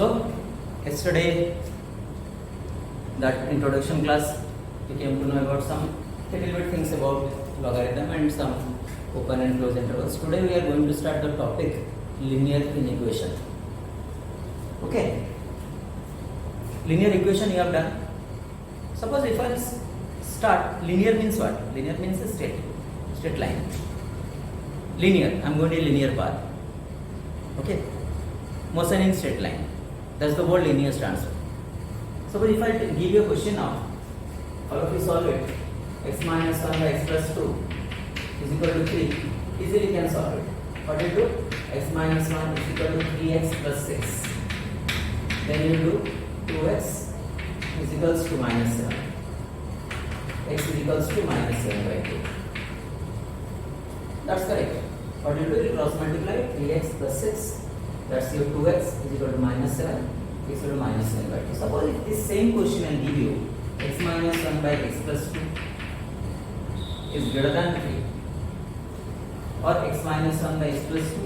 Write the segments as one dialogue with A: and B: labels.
A: So yesterday that introduction class you came to know about some little bit things about logarithm and some open and closed intervals. Today we are going to start the topic linear inequation. Okay, linear equation you have done. Suppose if I start, linear means what? Linear means a straight line. Linear, I am going to a linear path. Okay, motion in straight line. That's the word linear stands for. Suppose if I give you a question now, how of you solve it? X minus 1 by x plus 2 is equal to 3. Easily you can solve it. What do you do? X minus 1 is equal to 3x plus 6. Then you do 2x is equals to minus 7. X is equals to minus 7 by 2. That's correct. What do you do? You cross multiply 3x plus 6. That's your 2x is equal to minus 7. X is equal to minus 7 by 2. Suppose if this same question will give you x minus 1 by x plus 2 is greater than 3 or x minus 1 by x plus 2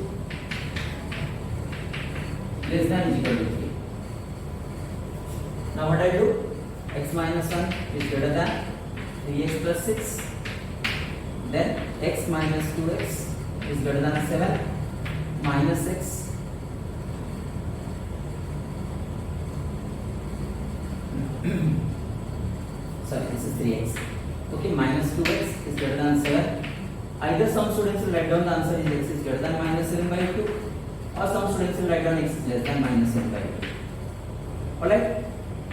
A: less than is equal to 3. Now what I do? X minus 1 is greater than 3x plus 6. Then x minus 2x is greater than 7 minus 6. Sorry, this is 3x. Okay, minus 2x is greater than 7. Either some students will write down the answer is x is greater than minus 7 by 2, or some students will write down x is less than minus 7 by 2. Alright?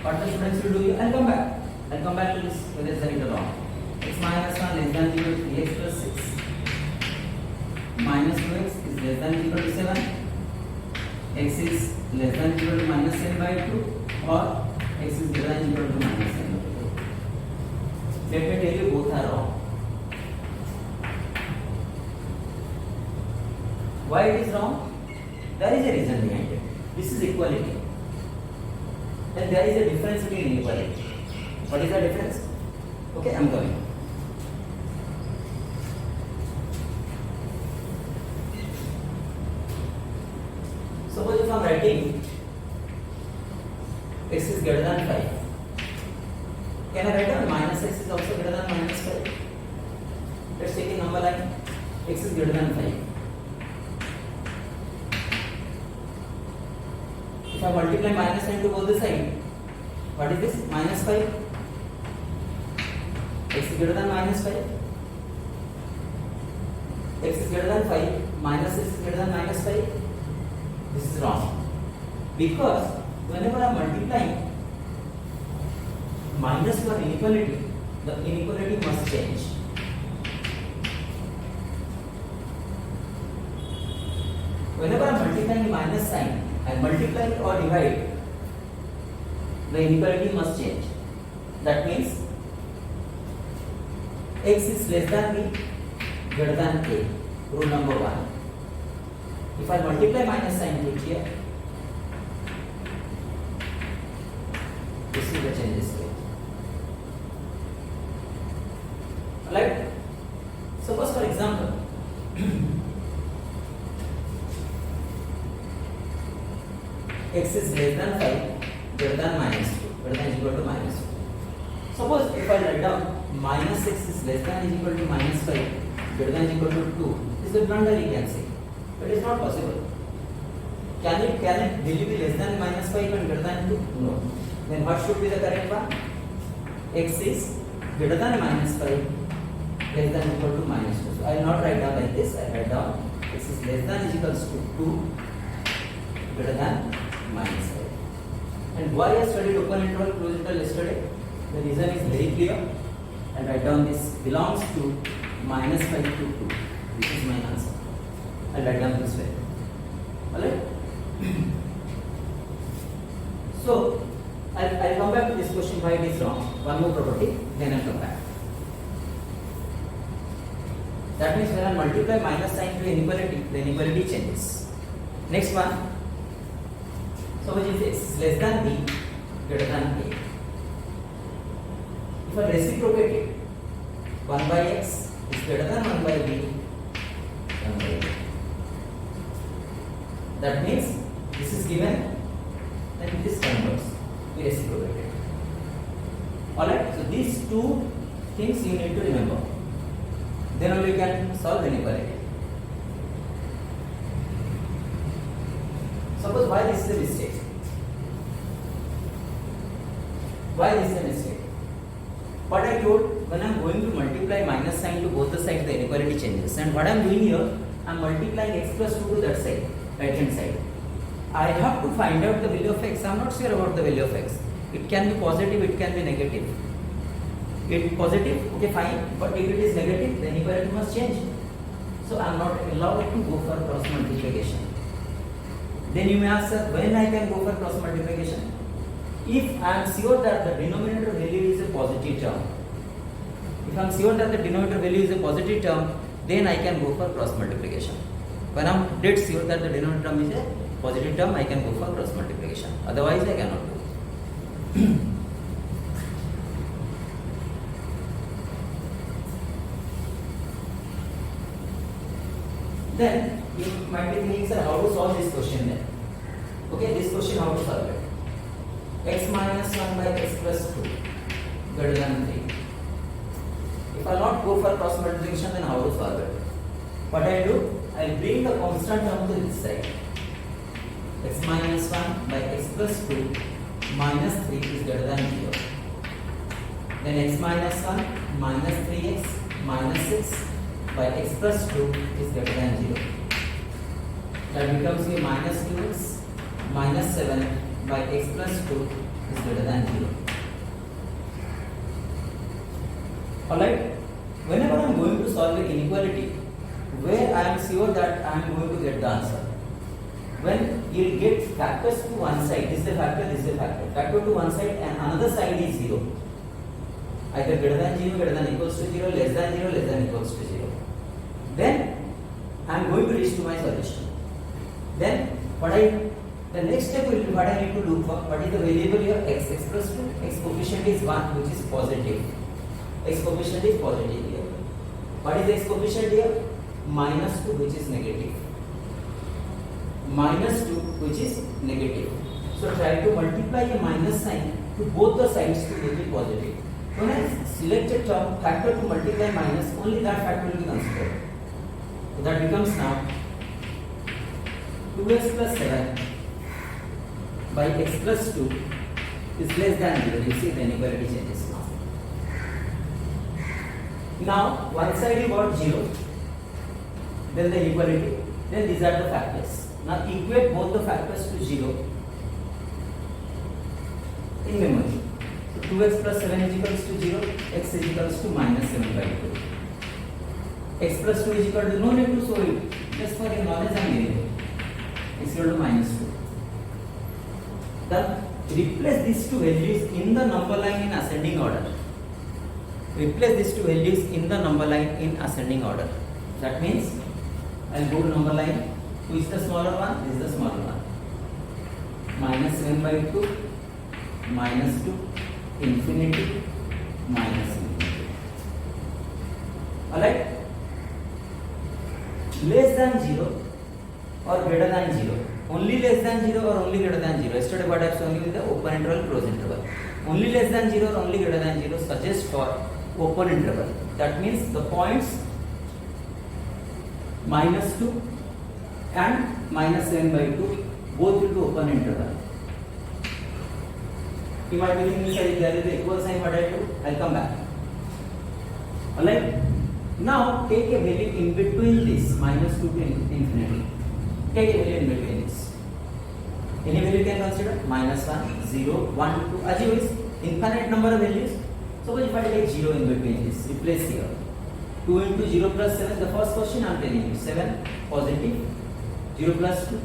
A: What the students will do? I'll come back. I'll come back to this whether it's right or wrong. X minus 1 less than equal to 3x plus 6. Minus 2x is less than equal to 7. X is less than equal to minus 7 by 2, or x is greater than equal to minus 7 by 2. Let me tell you, both are wrong. Why it is wrong? There is a reason behind it. This is equality. Then there is a difference between inequality. What is the difference? Okay, I am coming. Suppose if I am writing x is greater than 5. Can I write down minus x is also greater than minus 5? Let's take a number line. X is greater than 5. If I multiply minus sign to both the side, what is this? Minus 5. X is greater than minus 5. X is greater than 5. Minus x is greater than minus 5. This is wrong. Because whenever I am multiplying minus for inequality, the inequality must change. Whenever I am multiplying minus sign, I multiply or divide, the inequality must change. That means x is less than b, greater than a. Rule number 1. If I multiply minus sign to here, this is the changes here. Alright? Suppose for example, x is less than 5, greater than minus 2, greater than equal to minus 2. Suppose if I write down minus x is less than is equal to minus 5, greater than equal to 2, this is a blunder you can say. But it is not possible. Can it really be less than minus 5 and greater than 2? No. Then what should be the correct one? X is greater than minus 5, less than equal to minus 2. So I will not write down like this. I write down x is less than is equals to 2, greater than minus 5. And why I studied open interval, closed interval yesterday? The reason is very clear. I write down this belongs to minus 5 to 2. This is my answer. I will write down this way. Alright? So I'll come back to this question why it is wrong. One more property, then I'll come back. That means when I multiply minus sign to inequality, the inequality changes. Next one. Suppose if x is less than b, greater than a. If I reciprocate it, 1 by x is greater than 1 by b, 1 by a. That means this is given, two things you need to remember. Then only you can solve inequality. Suppose why this is a mistake? Why this is a mistake? What I told, when I am going to multiply minus sign to both the sides, the inequality changes. And what I am doing here, I am multiplying x plus 2 to that side, right hand side. I have to find out the value of x. I am not sure about the value of x. It can be positive, it can be negative. It positive, okay, fine. But if it is negative, the inequality must change. So I am not allowed to go for cross multiplication. Then you may ask, sir, when I can go for cross multiplication? If I am sure that the denominator value is a positive term, if I am sure that the denominator value is a positive term, then I can go for cross multiplication. When I am dead sure that the denominator term is a positive term, I can go for cross multiplication. Otherwise, I cannot do. Then you might be thinking, sir, how to solve this question then? Okay, this question how to solve it? X minus 1 by x plus 2 greater than 3. If I not go for cross multiplication, then how to solve it? What I do? I will bring the constant term to this side. X minus 1 by x plus 2 minus 3 is greater than 0. Then x minus 1 minus 3x minus 6 by x plus 2 is greater than 0. That becomes a minus 2x minus 7 by x plus 2 is greater than 0. Alright, whenever I am going to solve an inequality where I am sure that I am going to get the answer, when you will get factors to one side, this is the factor, this is the factor, factor to one side and another side is 0. Either greater than 0, greater than equals to 0, less than 0, less than equals to 0. Then I am going to reach to my solution. Then the next step will be what I need to look for. What is the variable here? X plus 2. X coefficient is 1, which is positive. X coefficient is positive here. What is the x coefficient here? Minus 2, which is negative. Minus 2, which is negative. So try to multiply a minus sign to both the sides to make it positive. When I select a term factor to multiply minus, only that factor will be considered. So that becomes now 2x plus 7 by x plus 2 is less than 0. You see the inequality changes now. Now one side you got 0, then the inequality, then these are the factors. Now equate both the factors to 0 in memory. So 2x plus 7 is equals to 0, x is equals to minus 7 by 2. X plus 2 is equal to, no need to show it, just for your knowledge I am giving it. X equal to minus 2. Then replace these two values in the number line in ascending order. Replace these two values in the number line in ascending order. That means I will go to number line. Who is the smaller one? This is the smaller one. Minus 7 by 2, minus 2, infinity, minus infinity. Alright? Less than 0 or greater than 0. Only less than 0 or only greater than 0. Yesterday what I have shown you is the open interval, close interval. Only less than 0 or only greater than 0 suggests for open interval. That means the points minus 2 and minus 7 by 2 both will be open interval. You might be thinking, sir, if there is the equal sign, what I do? I will come back. Alright? Now take a value in between this minus 2 to infinity. Take a value in between this. Any value you can consider? Minus 1, 0, 1, 2. As you wish, infinite number of values. Suppose if I take 0 in between this, replace here. 2 into 0 plus 7, the first question I am telling you. 7 positive, 0 plus 2.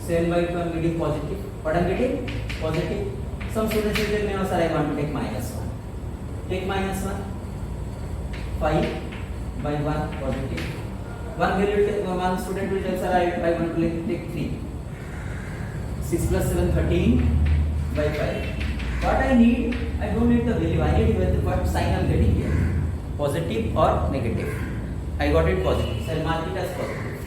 A: 7 by 2 I am getting positive. What I am getting? Positive. Some students will tell me, no sir, I want to take minus 1. Take minus 1. 5 by 1 positive. One student will tell, sir, I want to take 3. 6 plus 7, 13 by 5. What I need, I don't need the value, I need what sign I am getting here. Positive or negative. I got it positive, so I will mark it as positive.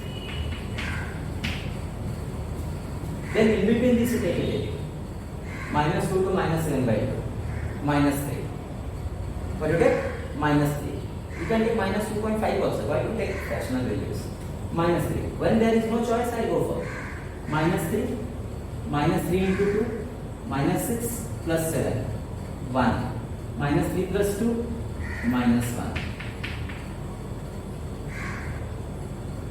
A: Then in between this you take a value. Minus 2 to minus 7 by 2. Minus 3. What you get? Minus 3. You can take minus 2.5 also. Why to take fractional values? Minus 3. When there is no choice, I go for minus 3. Minus 3 into 2. Minus 6 plus 7. 1. Minus 3 plus 2. Minus 1.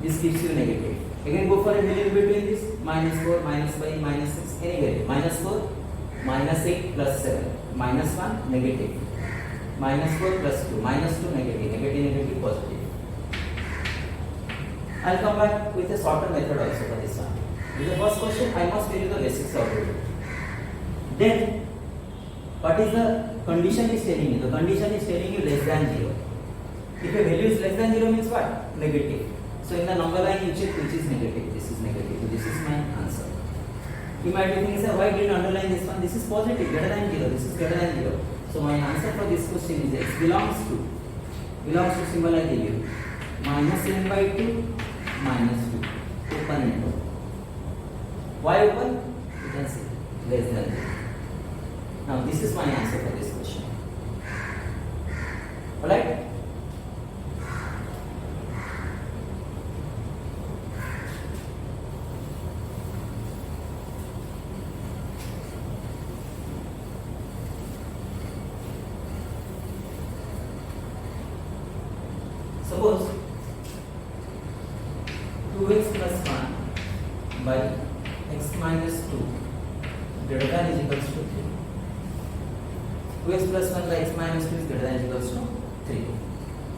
A: This gives you negative. Again go for a value between this. Minus 4, minus 5, minus 6. Any value. Minus 4. Minus 8 plus 7. Minus 1. Negative. Minus 4 plus 2. Minus 2 negative. Negative, negative, positive. I'll come back with a shorter method also for this one. In the first question, I must tell you the basics of it. Then, what is the condition is telling you? The condition is telling you less than 0. If a value is less than 0 means what? Negative. So in the number line you check which is negative. This is negative. So this is my answer. You might be thinking, sir, why did you underline this one? This is positive, greater than 0. This is greater than 0. So my answer for this question is x belongs to symbol I give you. Minus n by 2, minus 2. Open and close. Why open? You can see less than 0. Now this is my answer for this question. Alright? Suppose 2x plus 1 by x minus 2 greater than is equals to 3. 2x plus 1 by x minus 2 is greater than is equals to 3.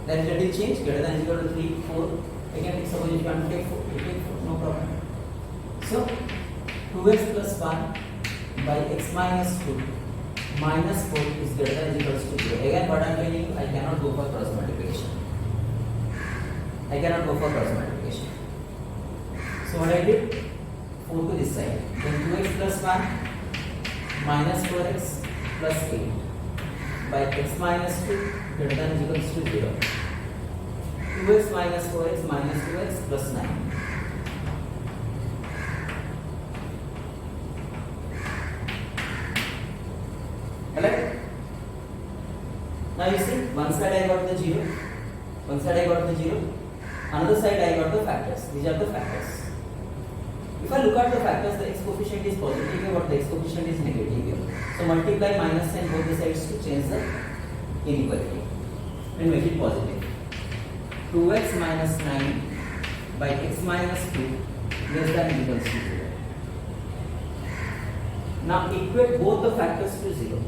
A: Then let it change, greater than is equal to 3, 4. Again, suppose you want to take 4, you take 4, no problem. So 2x plus 1 by x minus 2 minus 4 is greater than is equals to 0. Again, what I am telling you, I cannot go for cross multiplication. I cannot go for cross multiplication. So what I did? 4 to this side. Then 2x plus 1 minus 4x plus 8 by x minus 2 greater than is equals to 0. 2x minus 4x minus 2x plus 9. Alright? Now you see, one side I got the 0, one side I got the 0, another side I got the factors. These are the factors. If I look at the factors, the x coefficient is positive here, but the x coefficient is negative here. So multiply minus sign both the sides to change the inequality and make it positive. 2x minus 9 by x minus 2 less than equals to 0. Now equate both the factors to 0.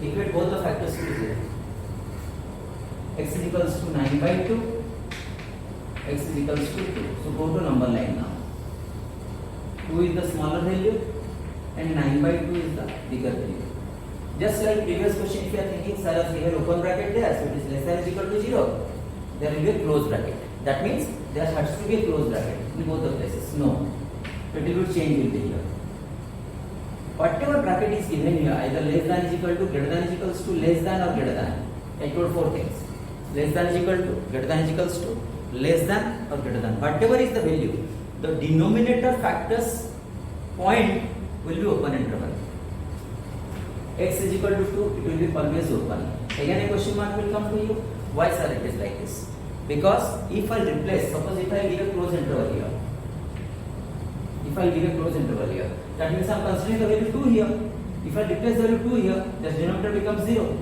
A: Equate both the factors to 0. X is equals to 9 by 2. X is equals to 2. So go to number line now. 2 is the smaller value and 9 by 2 is the bigger value. Just like previous question, if you are thinking, sir, we have open bracket there, so it is less than or equal to 0. There will be a closed bracket. That means there has to be a closed bracket in both the places. No. Little bit change will be here. Whatever bracket is given here, either less than is equal to, greater than is equals to, less than or greater than. I told 4 things. Less than is equal to, greater than is equals to, less than or greater than. Whatever is the value, the denominator factors point will be open interval. X is equal to 2, it will be always open. Again a question mark will come to you. Why sir it is like this? Because if I replace, suppose if I give a closed interval here. If I give a closed interval here, that means I am considering the value 2 here. If I replace the value 2 here, the denominator becomes 0.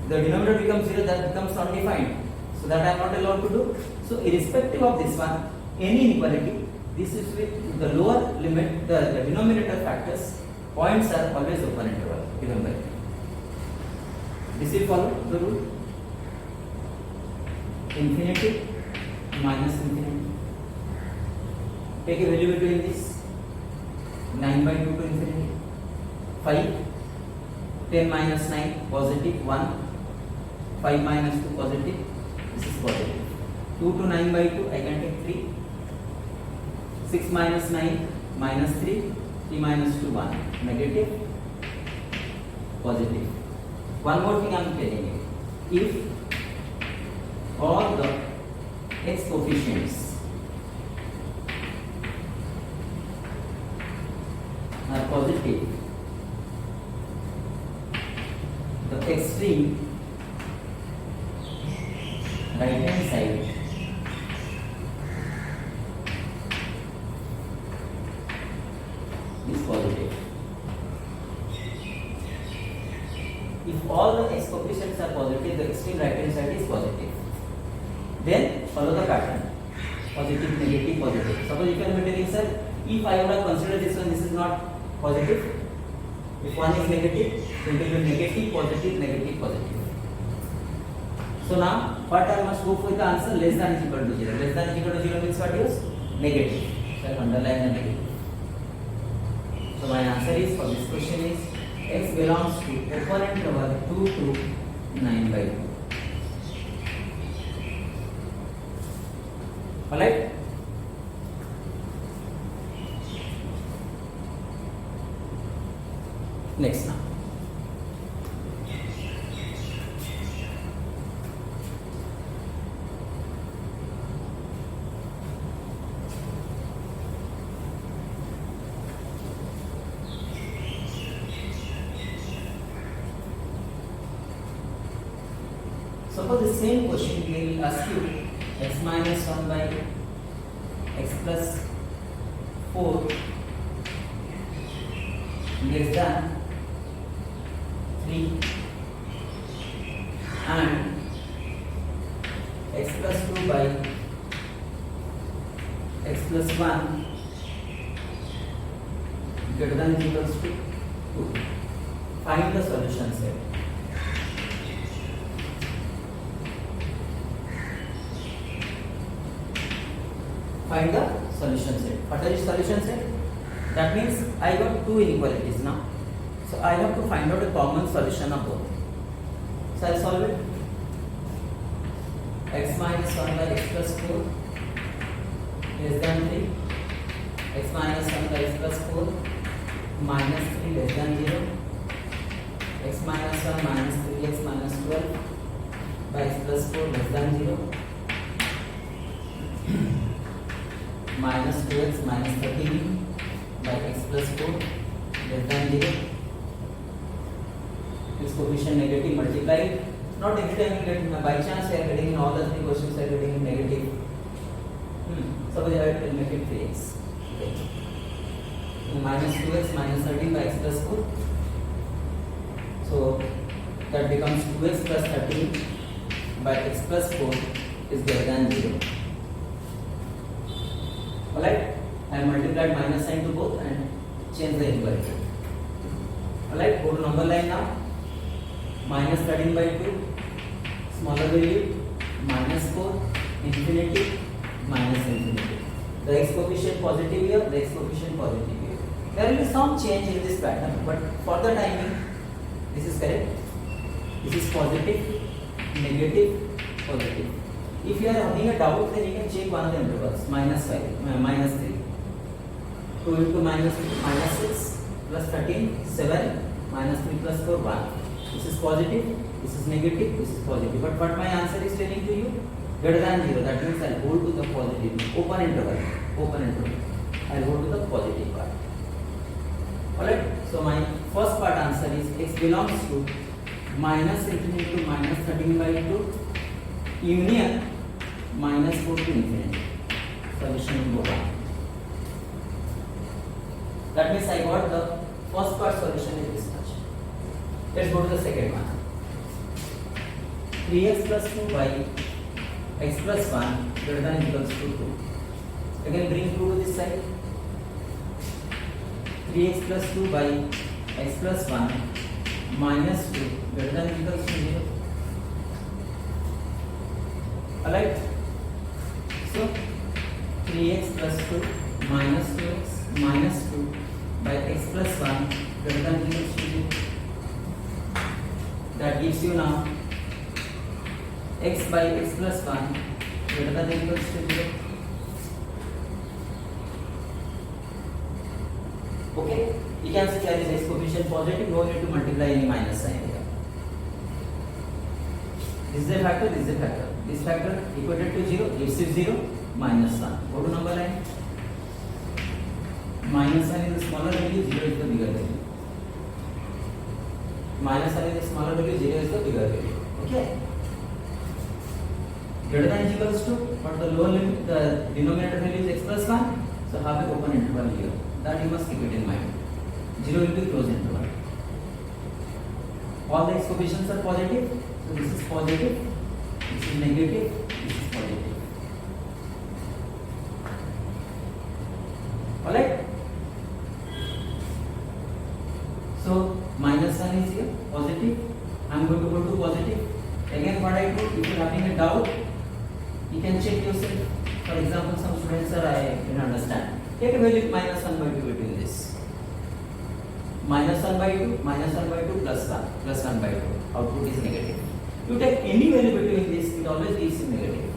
A: The denominator becomes 0, that becomes undefined. So that I am not allowed to do. So irrespective of this one, any inequality, this is with the lower limit, the denominator factors, points are always open interval. Remember. This will follow the rule. Infinity minus infinity. Take a value between this. 9 by 2 to infinity. 5. 10 minus 9 positive 1. 5 minus 2 positive. This is positive. 2 to 9 by 2 I can take 3. 6 minus 9 minus 3. 3 minus 2 1. Negative. Positive. One more thing I am telling you. If all the x coefficients are positive, the right hand side is positive. If all the x coefficients are positive, the extreme right hand side is positive. Then follow the pattern: positive, negative, positive. Suppose if you are telling, sir, if I would have considered this one, this is not positive. If one is negative, then it will be negative, positive, negative, positive. So now, what I must go for the answer less than is equal to 0. Less than is equal to 0 means what is negative. So I underline the negative. So my answer is for this question is x belongs to open interval 2 to 9/2. Alright. Next now. Suppose the same question will ask you x minus 1 by x plus 4 less than 3 and x plus 2 by x plus 1 greater than or equals to 2. Find the solution set. Find the solution set. What is solution set? That means I got two inequalities now. So I have to find out a common solution of both. So I'll solve it. X minus 1 by x plus 4 less than 3. X minus 1 by x plus 4 minus 3 less than 0. X minus 1 minus 3x minus 12 by x plus 4 less than 0. Minus 2x minus 13 by x plus 4 less than 0. This coefficient negative multiplied. Not every time you get, by chance you are getting in all the three questions you are getting in negative. Suppose I will make it 3x. Okay. Minus 2x minus 13 by x plus 4. So that becomes 2x plus 13 by x plus 4 is greater than 0. Alright, I multiplied minus sign to both and change the inequality. Alright, go to number line now. Minus 13 by 2, smaller value, minus 4, infinity, minus infinity. The x coefficient positive here, the x coefficient positive here. There will be some change in this pattern, but for the timing, this is correct. This is positive, negative, positive. If you are having a doubt, then you can check one of the intervals. Minus 5, minus 3. 2 into minus 6 plus 13, 7, minus 3 plus 4, 1. This is positive, this is negative, this is positive. But what my answer is telling to you? Greater than 0. That means I will hold to the positive. Open interval. Open interval. I will hold to the positive part. Alright. So my first part answer is x belongs to minus infinity to minus 13 by 2 union minus 4 to infinity. Solution number 1. That means I got the first part solution is this much. Let's go to the second one. 3x plus 2 by x plus 1 greater than or equals to 2. Again bring 2 to this side. 3x plus 2 by x plus 1 minus 2 greater than or equals to 0. Alright. So 3x plus 2 minus 2x minus 2 by x plus 1 greater than or equals to 0. That gives you now x by x plus 1 greater than or equals to 0. Okay, you can see there is x coefficient positive, no need to multiply any minus sign here. This is a factor, this is a factor. This factor equated to 0, gives you 0, minus 1. Go to number line. Minus 1 is the smaller value, 0 is the bigger value. Minus 1 is the smaller value, 0 is the bigger value. Okay. greater than is equals to, but the lower limit, the denominator value is x plus 1, so have an open interval here. That you must keep it in mind. 0 will be closed interval. All the x coefficients are positive, so this is positive, this is negative, this is positive. Alright? So minus 1 is here, positive. I am going to go to positive. Again, what I do, if you are having a doubt, you can check yourself. For example, some students are, I can understand. Take a value minus 1 by 2 between this. Minus 1 by 2, minus 1 by 2, plus 1, plus 1 by 2. Output is negative. You take any value between this, it always gives you negative.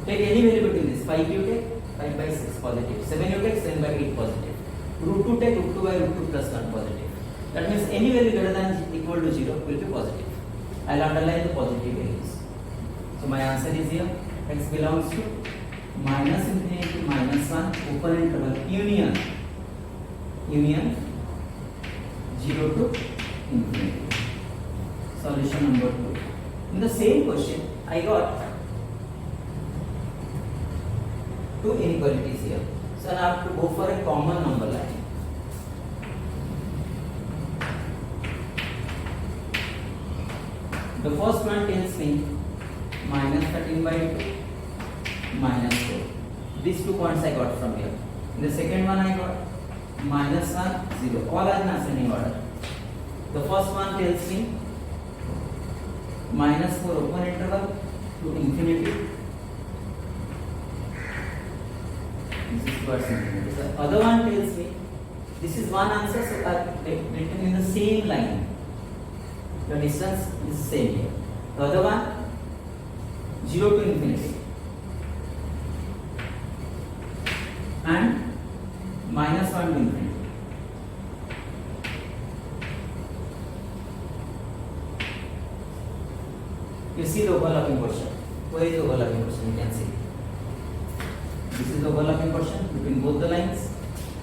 A: Take any value between this. 5 you take, 5 by 6 positive. 7 you take, 7 by 8 positive. Root 2 take, root 2 by root 2 plus 1 positive. That means any value greater than equal to 0 will be positive. I will underline the positive values. So my answer is here. X belongs to minus infinity to minus 1 open interval union 0 to infinity. Solution number 2. In the same question, I got two inequalities here. So I have to go for a common number line. The first one tells me minus 13 by 2, minus 4. These 2 points I got from here. In the second one I got minus 1, 0. All are in ascending order. The first one tells me minus 4 open interval to infinity. This is towards infinity. The other one tells me this is one answer, so I have written in the same line. The distance is same here. The other one 0 to infinity and minus 1 to infinity. You see the overlapping portion. Where is the overlapping portion? You can see. This is the overlapping portion between both the lines.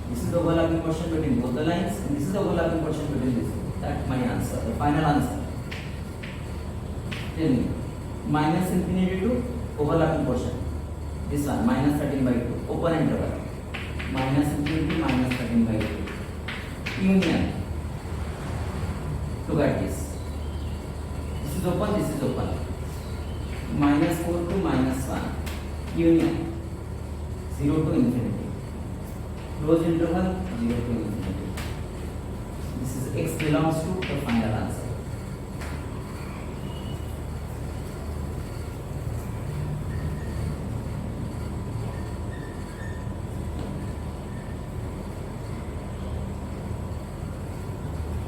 A: This is the overlapping portion between both the lines, and this is the overlapping portion between this. That's my answer, the final answer. Tell me, minus infinity to overlapping portion. This one, minus 13 by 2, open interval. Minus infinity, minus 13 by 2. Union. Look at this. This is open, this is open. Minus 4 to minus 1. Union. 0 to infinity. Closed interval, 0 to infinity. This is x belongs to the final answer.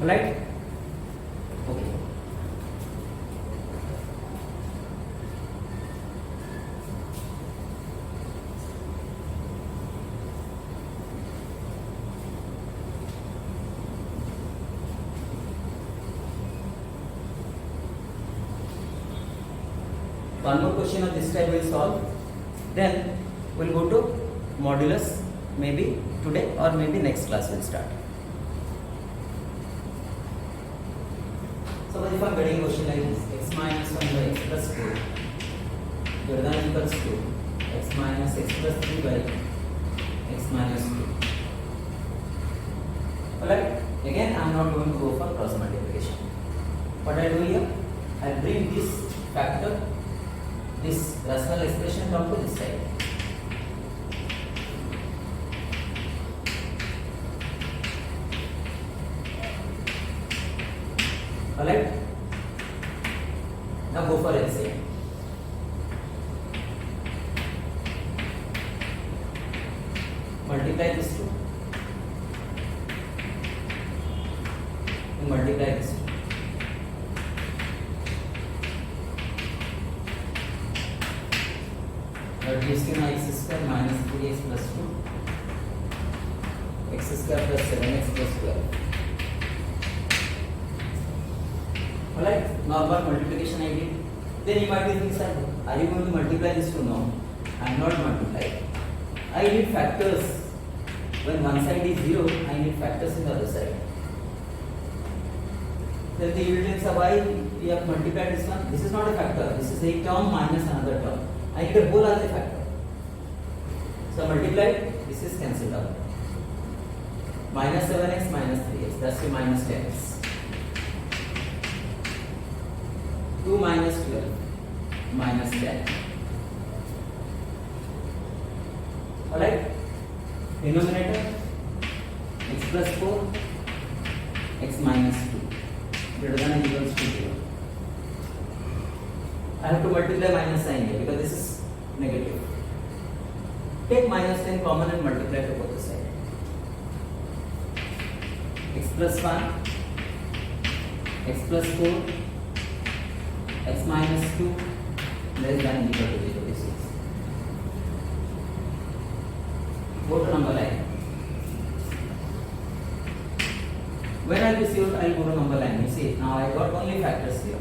A: Right? Okay. One more question of this type we'll solve. Then we'll go to modulus, maybe today or maybe next class we'll start. So if I'm getting a question like this, x minus 1 by x plus 4 greater than or equals to x minus x plus 3 by x minus 2. Alright, again I am not going to go for cross multiplication. What I do here, I bring this factor, this rational expression down to this side. Alright? Now go for LCM. Multiply this two. You multiply this two. That gives you x square minus 3x plus 2, x square plus 7x plus 12. Alright, normal multiplication I did. Then you might be thinking, sir, are you going to multiply this to? No, I am not multiplying. I need factors. When one side is 0, I need factors in the other side. Then the yield is why we have multiplied this one. This is not a factor. This is a term minus another term. I need a whole other factor. So multiply, this is cancelled out. Minus 7x minus 3x, that's the minus 10x. 2 minus 12 minus 10. Alright? Denominator x plus 4 x minus 2 greater than or equals to 0. I have to multiply minus sign here because this is negative. Take minus 10 common and multiply to both the sides. X plus 1 x plus 4 x minus 2 less than or equal to 0. This is. Go to number line. When I receive, I will go to number line. You see, now I got only factors here.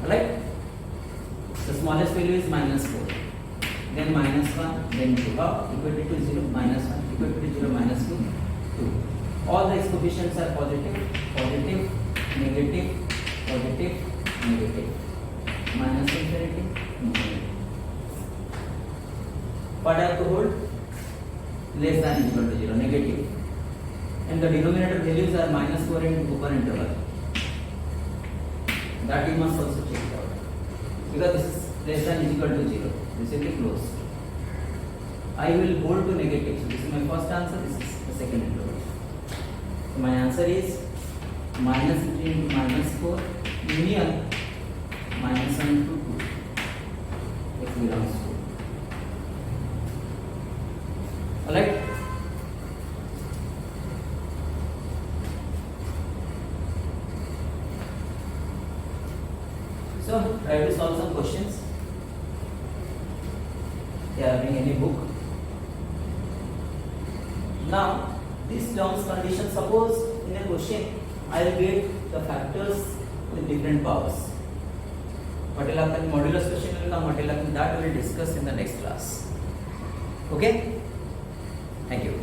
A: Alright? The smallest value is minus 4. Then minus 1, then 2. How? Equal to 0, minus 1, equal to 0, minus 2, 2. All the x coefficients are positive, positive, negative, positive, negative. Minus infinity, infinity. What I have to hold? Less than or equal to 0, negative. And the denominator values are minus 4 in open interval. That you must also check it out. Because this is less than or equal to 0. This will be closed. I will hold to negative. So this is my first answer, this is the second interval. So my answer is minus 3 into minus 4 union minus 1 to 2. X belongs to. Alright? So try to solve some questions. If you are having any book. Now this terms condition, suppose in a question I will get the factors with different powers. What will happen? Modulus question will come, what will happen? That we will discuss in the next class. Okay? Thank you.